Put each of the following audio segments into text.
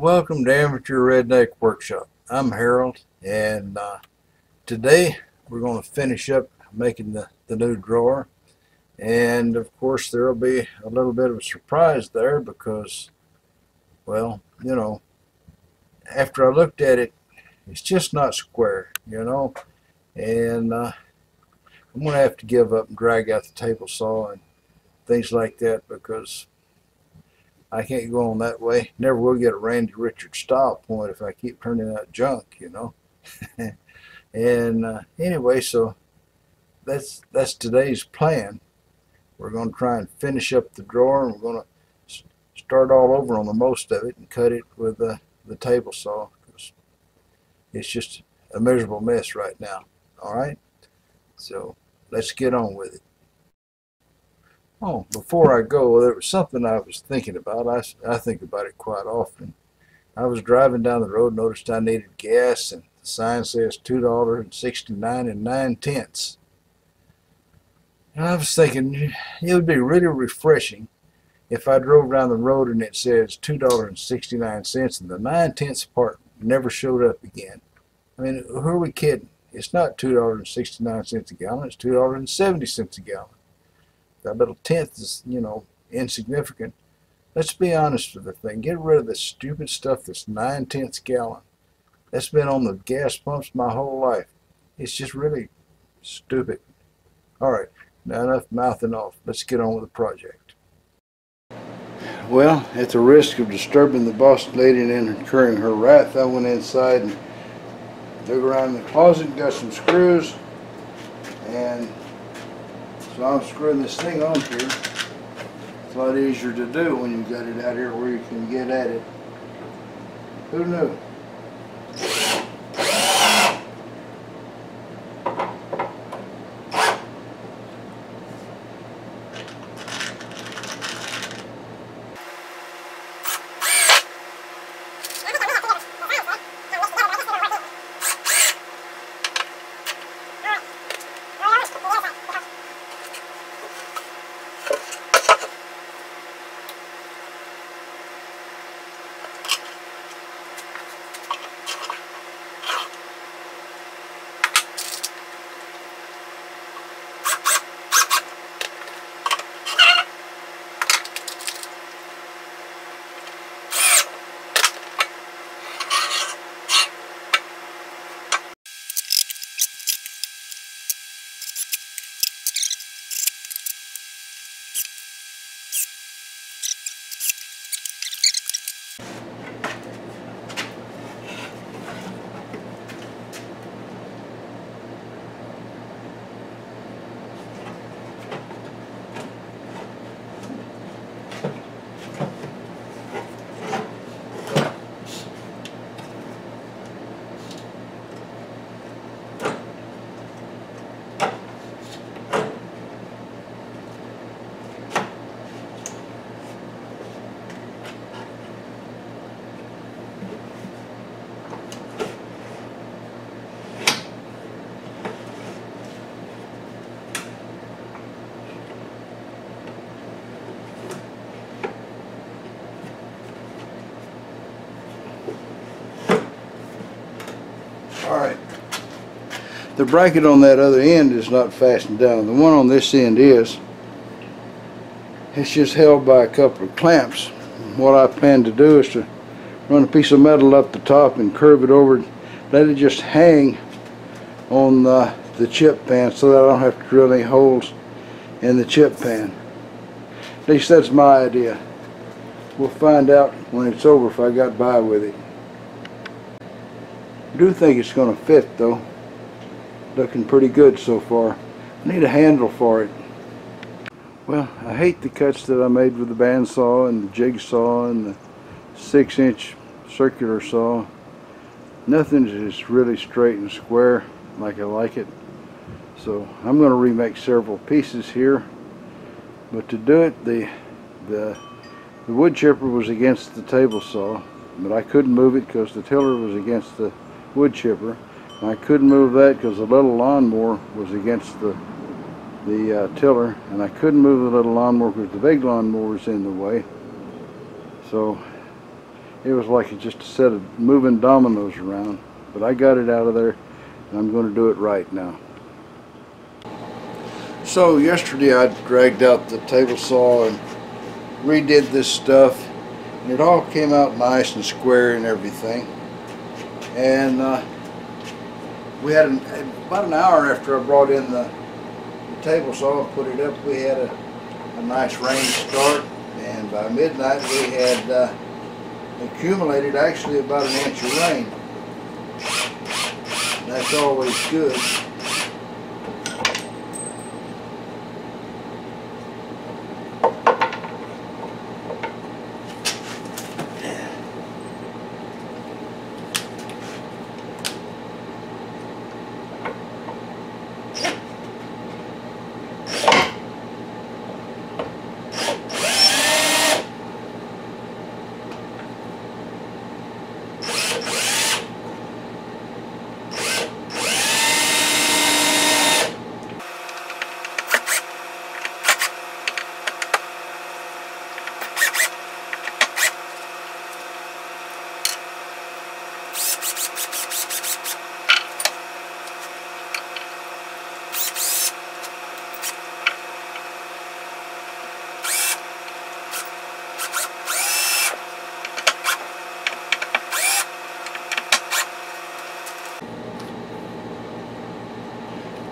Welcome to Amateur Redneck Workshop. I'm Harold, and today we're going to finish up making the new drawer. And of course there will be a little bit of a surprise there because, well, after I looked at it, it's just not square, and I'm going to have to give up and drag out the table saw and things like that because I can't go on that way. Never will get a Randy Richards style point if I keep turning out junk, And anyway, so that's today's plan. We're going to try and finish up the drawer, and we're going to start all over on the most of it and cut it with the table saw because it's just a miserable mess right now. All right, so let's get on with it. Oh, before I go, there was something I was thinking about. I think about it quite often. I was driving down the road, noticed I needed gas, and the sign says $2.69 9/10. And I was thinking it would be really refreshing if I drove down the road and it says $2.69 and the 9/10 part never showed up again. I mean, who are we kidding? It's not $2.69 a gallon, it's $2.70 a gallon. That little tenth is, insignificant. Let's be honest with the thing. Get rid of the stupid stuff that's 9/10 gallon. That's been on the gas pumps my whole life. It's just really stupid. All right, now enough mouthing off. Let's get on with the project. Well, at the risk of disturbing the boss lady and incurring her wrath, I went inside and dug around in the closet and got some screws, and so I'm screwing this thing on here. It's a lot easier to do when you've got it out here where you can get at it. Who knew? Alright, the bracket on that other end is not fastened down. The one on this end is. It's just held by a couple of clamps. What I plan to do is to run a piece of metal up the top and curve it over, let it just hang on the chip pan so that I don't have to drill any holes in the chip pan. At least that's my idea. We'll find out when it's over if I got by with it. I do think it's going to fit though. Looking pretty good so far. I need a handle for it. Well, I hate the cuts that I made with the bandsaw and the jigsaw and the 6-inch circular saw. Nothing is really straight and square like I like it. So I'm going to remake several pieces here. But to do it, the wood chipper was against the table saw, but I couldn't move it because the tiller was against the wood chipper. And I couldn't move that because the little lawnmower was against the tiller, and I couldn't move the little lawnmower because the big lawnmower was in the way. So it was like just a set of moving dominoes around. But I got it out of there, and I'm going to do it right now. So yesterday I dragged out the table saw and redid this stuff, and it all came out nice and square and everything. And we had about an hour after I brought in the table saw and put it up, we had a nice rain start, and by midnight we had accumulated actually about an inch of rain. That's always good.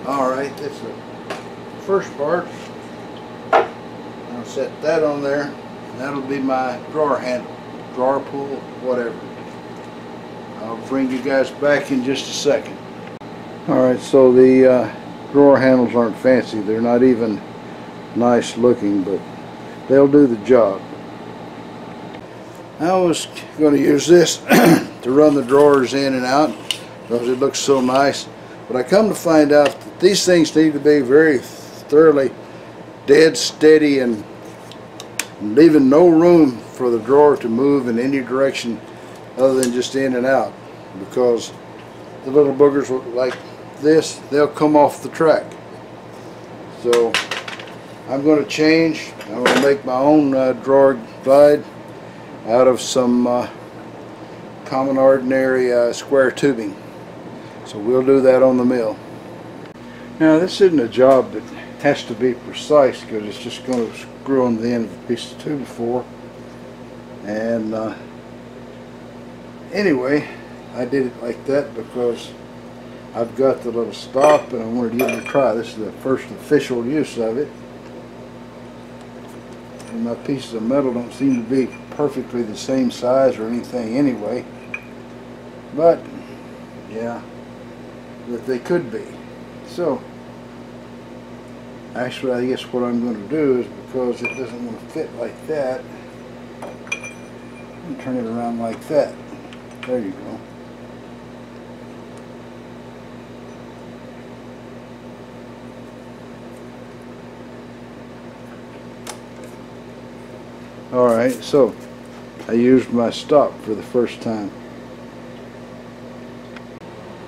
Alright, that's the first part. I'll set that on there, and that'll be my drawer handle, drawer pull, whatever. I'll bring you guys back in just a second. Alright, so the drawer handles aren't fancy. They're not even nice looking, but they'll do the job. I was going to use this to run the drawers in and out because it looks so nice. But I come to find out that these things need to be very thoroughly dead steady and leaving no room for the drawer to move in any direction other than just in and out, because the little boogers like this, they'll come off the track. So I'm going to change. I'm going to make my own drawer guide out of some common ordinary square tubing. So we'll do that on the mill. Now this isn't a job that has to be precise, because it's just going to screw on the end of a piece of 2x4. And anyway, I did it like that because I've got the little stop and I wanted to give it a try. This is the first official use of it. And my pieces of metal don't seem to be perfectly the same size or anything anyway. But yeah, that they could be. So actually I guess what I'm going to do is, because it doesn't want to fit like that, I'm turn it around like that. There you go. Alright, so I used my stop for the first time.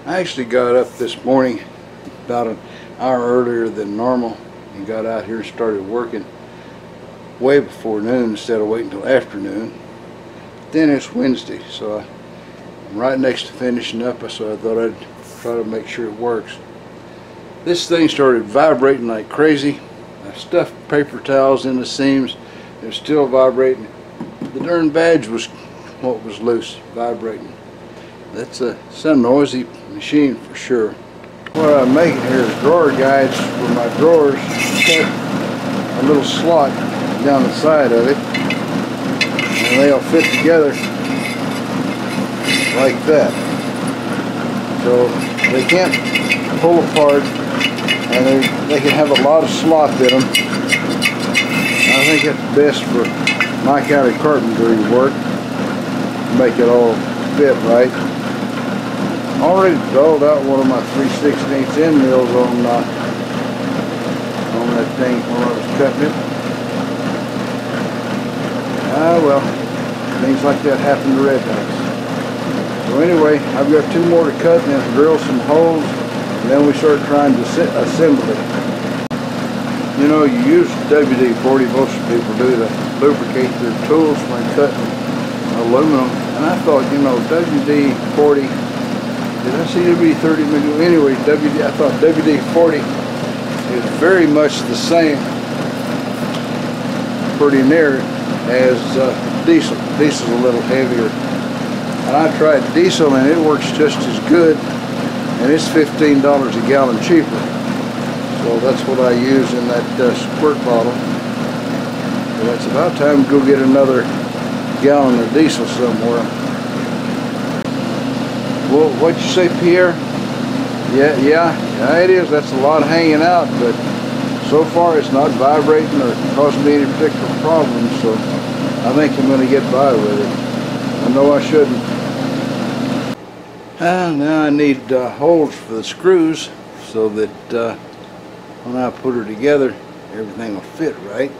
I actually got up this morning about an hour earlier than normal and got out here and started working way before noon instead of waiting until afternoon. Then it's Wednesday, so I'm right next to finishing up, so I thought I'd try to make sure it works. This thing started vibrating like crazy. I stuffed paper towels in the seams. They're still vibrating. The darn badge was what was loose, vibrating. That's some noisy machine for sure. What I'm making here is drawer guides for my drawers. Cut a little slot down the side of it, and they'll fit together like that. So they can't pull apart, and they can have a lot of slot in them. I think that's best for my kind of carpentry work, to make it all fit right. Already dulled out one of my 3/16 end mills on that thing when I was cutting it. Well, things like that happen to rednecks. So anyway, I've got two more to cut and then drill some holes, and then we start trying to assemble it. You know, you use WD-40, most people do, to lubricate their tools when cutting aluminum. And I thought, you know, WD-40, did I see WD-30? Anyway, I thought WD-40 is very much the same, pretty near, as diesel. Diesel's a little heavier. And I tried diesel and it works just as good, and it's $15 a gallon cheaper. So that's what I use in that squirt bottle. But it's about time to go get another gallon of diesel somewhere. Well, what'd you say, Pierre? Yeah, it is. That's a lot hanging out, but so far it's not vibrating or causing me any particular problems, so I think I'm going to get by with it. I know I shouldn't. Now I need holes for the screws so that when I put her together, everything will fit right.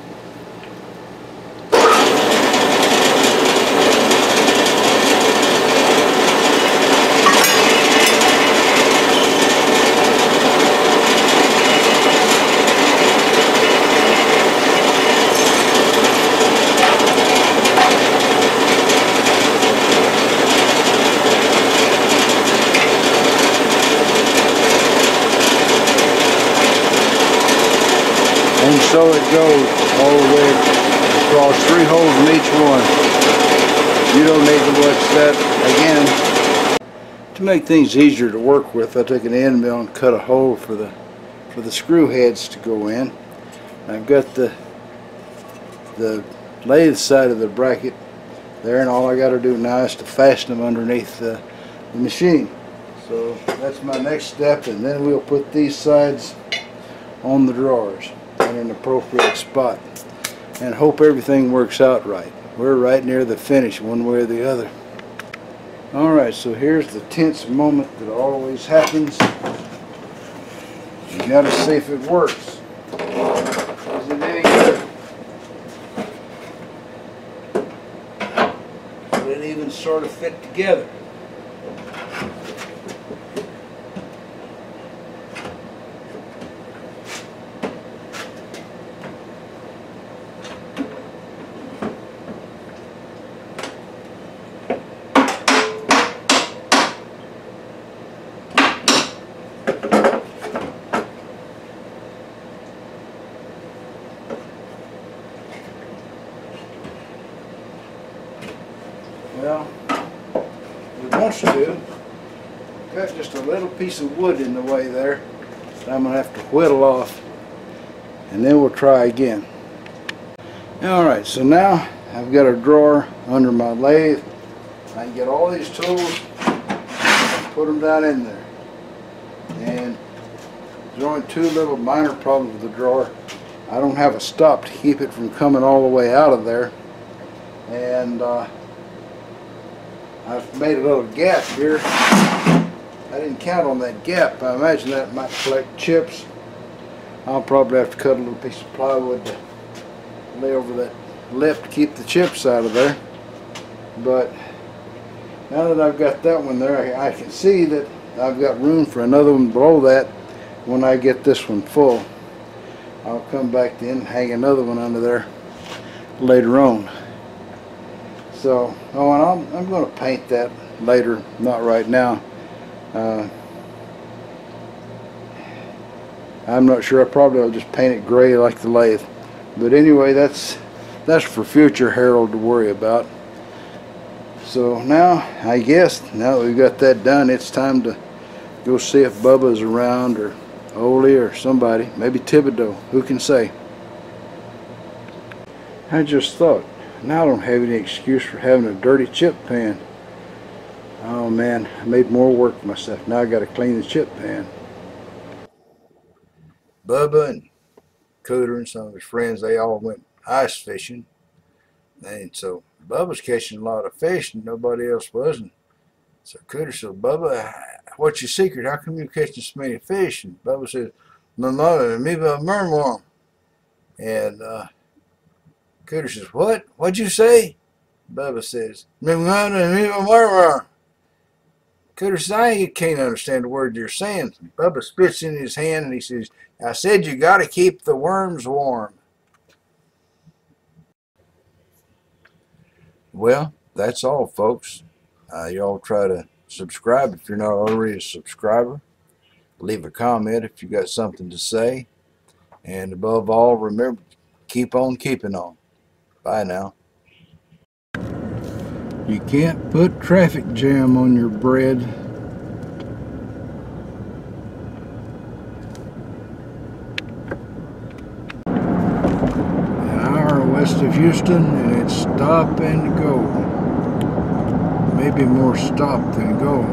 And so it goes all the way across, 3 holes in each one. You don't need to watch that again. To make things easier to work with, I took an end mill and cut a hole for the screw heads to go in. I've got the lathe side of the bracket there, and all I got to do now is to fasten them underneath the machine. So that's my next step, and then we'll put these sides on the drawers in an appropriate spot and hope everything works out right. We're right near the finish one way or the other. Alright, so here's the tense moment that always happens. You gotta see if it works. Is it any good? Will it even sort of fit together? Well, it wants to. Got just a little piece of wood in the way there that I'm going to have to whittle off, and then we'll try again. Alright, so now I've got a drawer under my lathe. I can get all these tools and put them down in there. And there's only 2 little minor problems with the drawer. I don't have a stop to keep it from coming all the way out of there. And I've made a little gap here. I didn't count on that gap. I imagine that might collect chips. I'll probably have to cut a little piece of plywood to lay over that lip to keep the chips out of there. But now that I've got that one there, I can see that I've got room for another one below that when I get this one full. I'll come back in and hang another one under there later on. So, and I'm going to paint that later, not right now. I'm not sure. I probably will just paint it gray like the lathe. But anyway, that's for future Harold to worry about. So now, I guess, now that we've got that done, it's time to go see if Bubba's around, or Ole, or somebody. Maybe Thibodeau. Who can say? I just thought, now I don't have any excuse for having a dirty chip pan. Oh man, I made more work for myself. Now I got to clean the chip pan. Bubba and Cooter and some of his friends, they all went ice fishing. And so Bubba's catching a lot of fish and nobody else wasn't. So Cooter said, Bubba, what's your secret? How come you're catching so many fish? And Bubba said, my mother, me by mermworm. And Cooter says, what? What'd you say? Bubba says, me mother, me by mermworm. Cooter says, I can't understand the word you're saying. Bubba spits in his hand and he says, I said you got to keep the worms warm. Well, that's all, folks. Y'all try to subscribe if you're not already a subscriber. Leave a comment if you got something to say. And above all, remember, keep on keeping on. Bye now. You can't put traffic jam on your bread. An hour west of Houston, and it's stop and go. Maybe more stop than go.